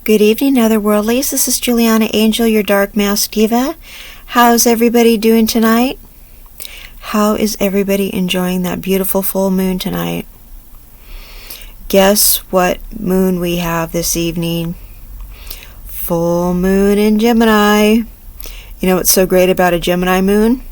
Good evening, Otherworldlies. This is Juliana Angel, your Dark Mask Diva. How's everybody doing tonight? How is everybody enjoying that beautiful full moon tonight? Guess what moon we have this evening? Full moon in Gemini. You know what's so great about a Gemini moon?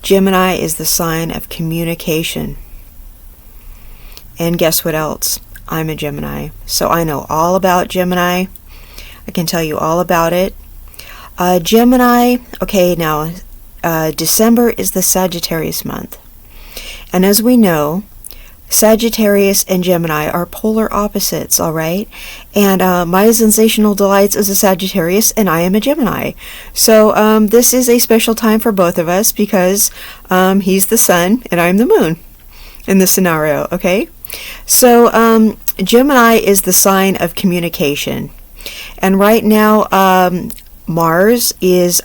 Gemini is the sign of communication. And guess what else? I'm a Gemini, so I know all about Gemini. I can tell you all about it. Gemini, okay, now, December is the Sagittarius month. And as we know, Sagittarius and Gemini are polar opposites, all right? And my Sensational Delights is a Sagittarius, and I am a Gemini. So this is a special time for both of us because he's the sun and I'm the moon in this scenario, okay? So Gemini is the sign of communication. And right now, Mars is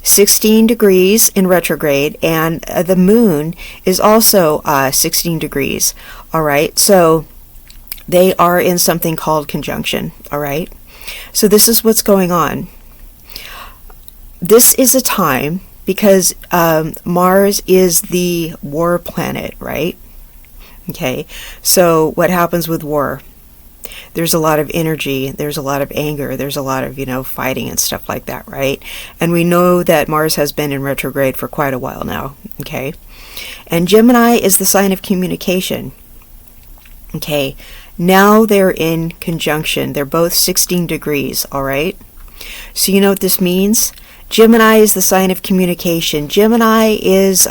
16 degrees in retrograde, and the moon is also 16 degrees. All right, so they are in something called conjunction. All right, so this is what's going on. This is a time because Mars is the war planet, right? Okay, so what happens with war? There's a lot of energy, there's a lot of anger, there's a lot of, fighting and stuff like that, right? And we know that Mars has been in retrograde for quite a while now, okay? And Gemini is the sign of communication, okay? Now they're in conjunction. They're both 16 degrees, all right? So you know what this means? Gemini is the sign of communication. Gemini is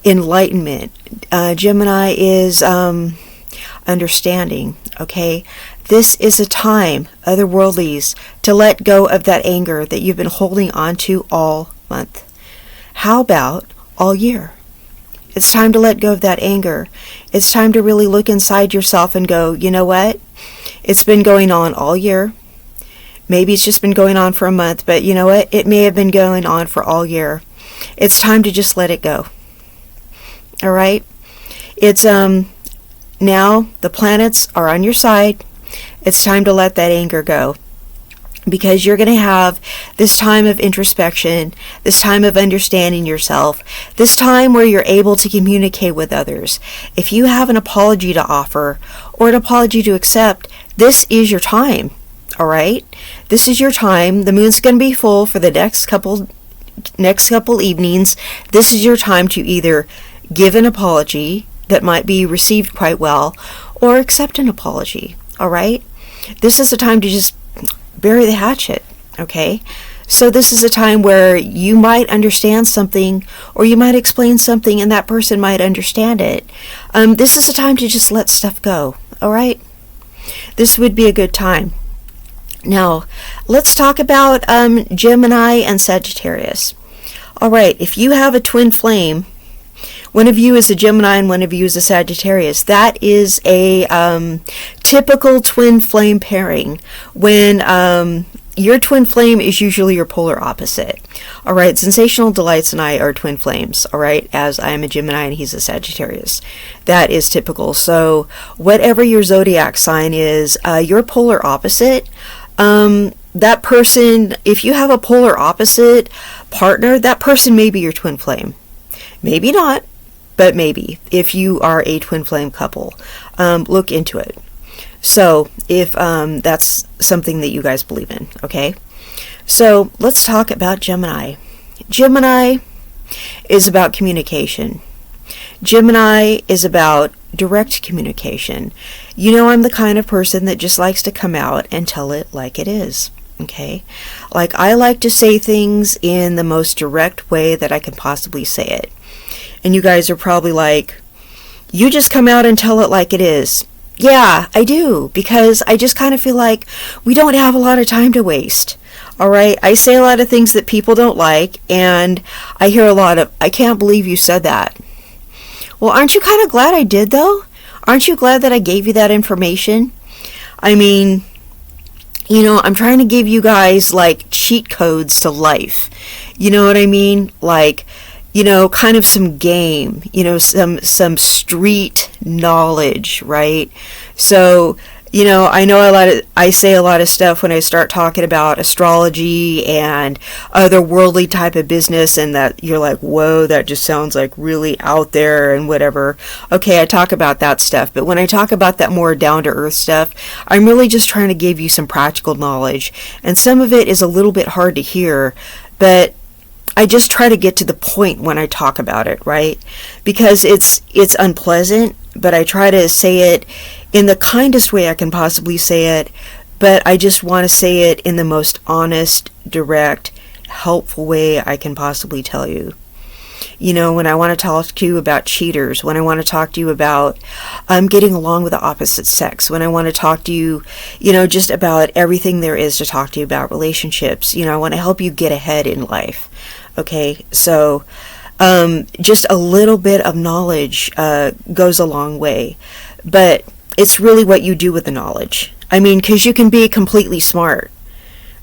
enlightenment. Gemini is understanding, okay? This is a time, Otherworldlies, to let go of that anger that you've been holding on to all month. How about all year? It's time to let go of that anger. It's time to really look inside yourself and go, you know what? It's been going on all year. Maybe it's just been going on for a month, but you know what? It may have been going on for all year. It's time to just let it go. All right? It's now the planets are on your side. It's time to let that anger go, because you're going to have this time of introspection, this time of understanding yourself, this time where you're able to communicate with others. If you have an apology to offer or an apology to accept, this is your time. All right? This is your time. The moon's going to be full for the next couple evenings. This is your time to either give an apology that might be received quite well, or accept an apology, all right? This is a time to just bury the hatchet, okay? So this is a time where you might understand something, or you might explain something, and that person might understand it. This is a time to just let stuff go, all right? This would be a good time. Now, let's talk about Gemini and Sagittarius. All right, if you have a twin flame, one of you is a Gemini and one of you is a Sagittarius. That is a typical twin flame pairing when your twin flame is usually your polar opposite. All right, Sensational Delights and I are twin flames, all right, as I am a Gemini and he's a Sagittarius. That is typical. So whatever your zodiac sign is, your polar opposite, that person, if you have a polar opposite partner, that person may be your twin flame. Maybe not, but maybe, if you are a twin flame couple. Look into it. So, if that's something that you guys believe in, okay? So, let's talk about Gemini. Gemini is about communication. Gemini is about direct communication. You know, I'm the kind of person that just likes to come out and tell it like it is. Okay, like I like to say things in the most direct way that I can possibly say it. And you guys are probably like, you just come out and tell it like it is. Yeah, I do, because I just kind of feel like we don't have a lot of time to waste. All right, I say a lot of things that people don't like, and I hear a lot of, I can't believe you said that. Well, aren't you kind of glad I did, though? Aren't you glad that I gave you that information? I mean, I'm trying to give you guys like cheat codes to life. You know what I mean? Like, kind of some game, some street knowledge, right? So, I say a lot of stuff when I start talking about astrology and other worldly type of business, and that you're like, whoa, that just sounds like really out there and whatever. Okay, I talk about that stuff, but when I talk about that more down to earth stuff, I'm really just trying to give you some practical knowledge, and some of it is a little bit hard to hear, but I just try to get to the point when I talk about it, right? Because it's unpleasant, but I try to say it in the kindest way I can possibly say it, but I just want to say it in the most honest, direct, helpful way I can possibly tell you. When I want to talk to you about cheaters, when I want to talk to you about getting along with the opposite sex, when I want to talk to you, just about everything there is to talk to you about relationships, I want to help you get ahead in life. Okay, so just a little bit of knowledge goes a long way, but it's really what you do with the knowledge. I mean, because you can be completely smart,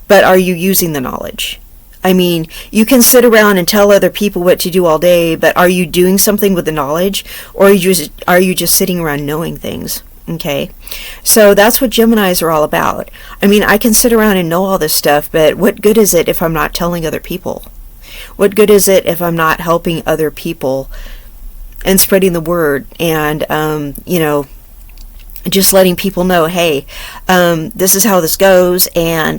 but are you using the knowledge? I mean, you can sit around and tell other people what to do all day, but are you doing something with the knowledge, or are you just sitting around knowing things? Okay, so that's what Geminis are all about. I mean, I can sit around and know all this stuff, but what good is it if I'm not telling other people? What good is it if I'm not helping other people and spreading the word and, just letting people know, hey, this is how this goes, and,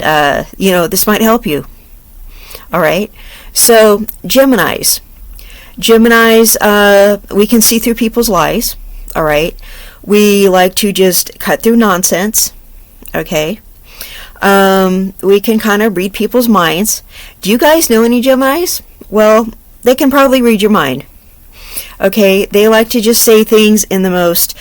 this might help you. All right. So Geminis, we can see through people's lies. All right. We like to just cut through nonsense. Okay. We can kind of read people's minds. Do you guys know any Geminis? Well, they can probably read your mind. Okay. They like to just say things in the most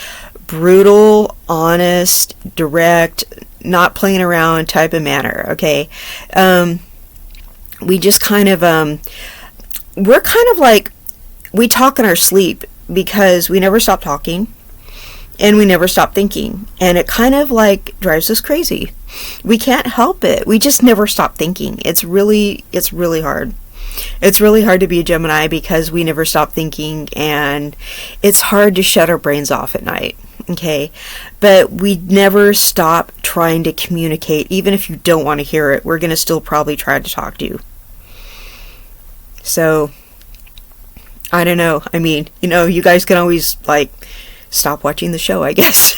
brutal, honest, direct, not playing around type of manner. Okay. We just kind of, we're kind of like, we talk in our sleep because we never stop talking and we never stop thinking. And it kind of like drives us crazy. We can't help it. We just never stop thinking. It's really hard. It's really hard to be a Gemini because we never stop thinking, and it's hard to shut our brains off at night. Okay, but we never stop trying to communicate. Even if you don't want to hear it, we're going to still probably try to talk to you. So, I don't know. I mean, you guys can always, stop watching the show, I guess.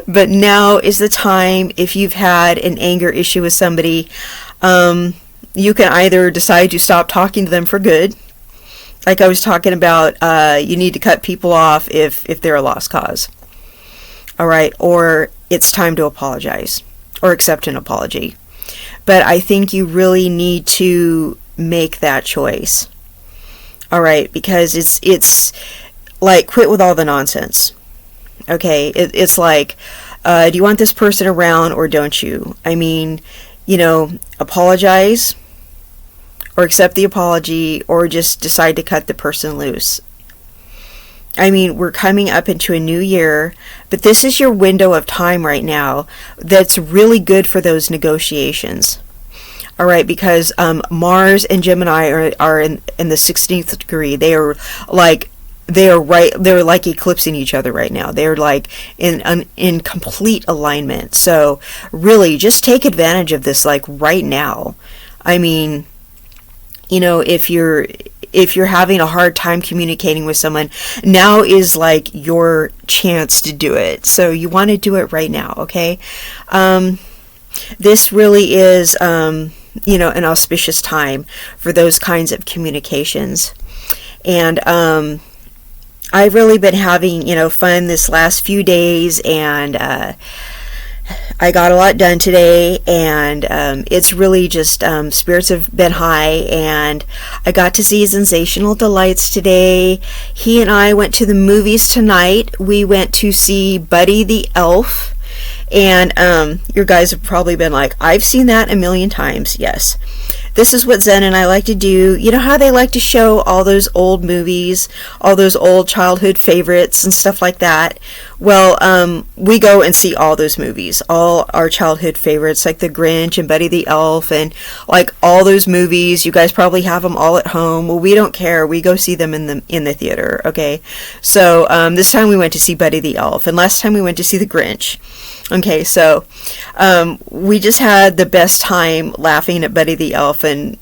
But now is the time, if you've had an anger issue with somebody, you can either decide to stop talking to them for good. Like I was talking about, you need to cut people off if they're a lost cause. All right, or it's time to apologize or accept an apology. But I think you really need to make that choice. All right, because it's like, quit with all the nonsense. Okay, it's like, do you want this person around or don't you? I mean, apologize or accept the apology, or just decide to cut the person loose. I mean, we're coming up into a new year, but this is your window of time right now that's really good for those negotiations. All right, because Mars and Gemini are in the 16th degree. They're like eclipsing each other right now. They're like in complete alignment. So really, just take advantage of this right now. I mean, if you're having a hard time communicating with someone, now is your chance to do it. So you want to do it right now, okay? This really is, an auspicious time for those kinds of communications. And I've really been having, fun this last few days, and I got a lot done today, and it's really just spirits have been high, and I got to see Sensational Delights today. He and I went to the movies tonight. We went to see Buddy the Elf, and your guys have probably been like, I've seen that a million times. Yes, this is what Zen and I like to do. You know how they like to show all those old movies, all those old childhood favorites and stuff like that? Well, we go and see all those movies, all our childhood favorites, like The Grinch and Buddy the Elf, and like all those movies. You guys probably have them all at home. Well, we don't care. We go see them in the theater. Okay, so this time we went to see Buddy the Elf, and last time we went to see The Grinch. Okay, so we just had the best time laughing at Buddy the Elf. And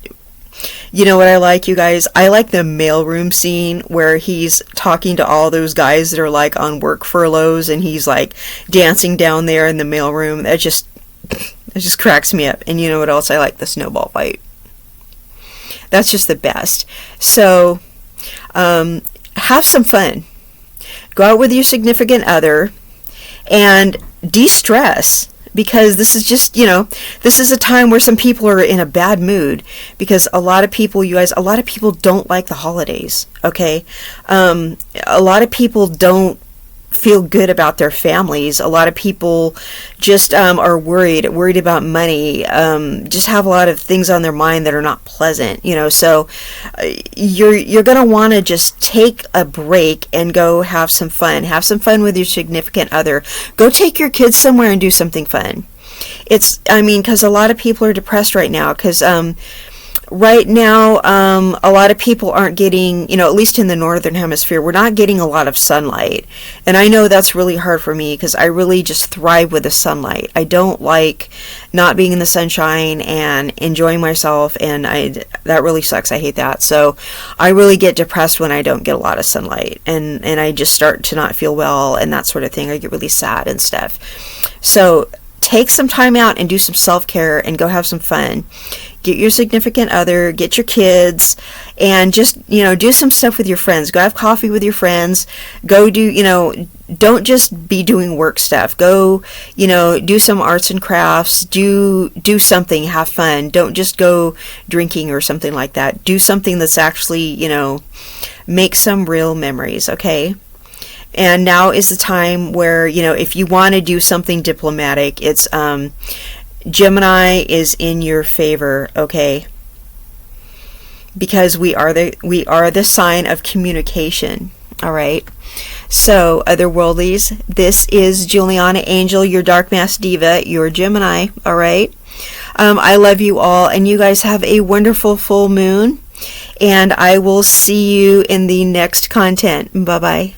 you know what I like, you guys? I like the mailroom scene where he's talking to all those guys that are like on work furloughs, and he's like dancing down there in the mailroom. It just cracks me up. And you know what else? I like the snowball fight. That's just the best. So have some fun. Go out with your significant other and de-stress, because this is just, this is a time where some people are in a bad mood, because a lot of people, you guys, a lot of people don't like the holidays, okay? A lot of people don't feel good about their families. A lot of people just are worried about money, just have a lot of things on their mind that are not pleasant, so you're going to want to just take a break and go have some fun with your significant other. Go take your kids somewhere and do something fun. Because a lot of people are depressed right now, because right now, a lot of people aren't getting, at least in the northern hemisphere, we're not getting a lot of sunlight. And I know that's really hard for me, because I really just thrive with the sunlight. I don't like not being in the sunshine and enjoying myself, and that really sucks. I hate that. So I really get depressed when I don't get a lot of sunlight, and I just start to not feel well and that sort of thing. I get really sad and stuff. So take some time out and do some self-care and go have some fun. Get your significant other, get your kids, and just, do some stuff with your friends. Go have coffee with your friends. Go do, don't just be doing work stuff. Go, do some arts and crafts. Do something, have fun. Don't just go drinking or something like that. Do something that's actually, make some real memories, okay? And now is the time where, if you want to do something diplomatic, it's, Gemini is in your favor, okay? Because we are the sign of communication, all right? So, otherworldlies, this is Juliana Angel, your Dark Mass Diva, your Gemini, all right? I love you all, and you guys have a wonderful full moon, and I will see you in the next content. Bye-bye.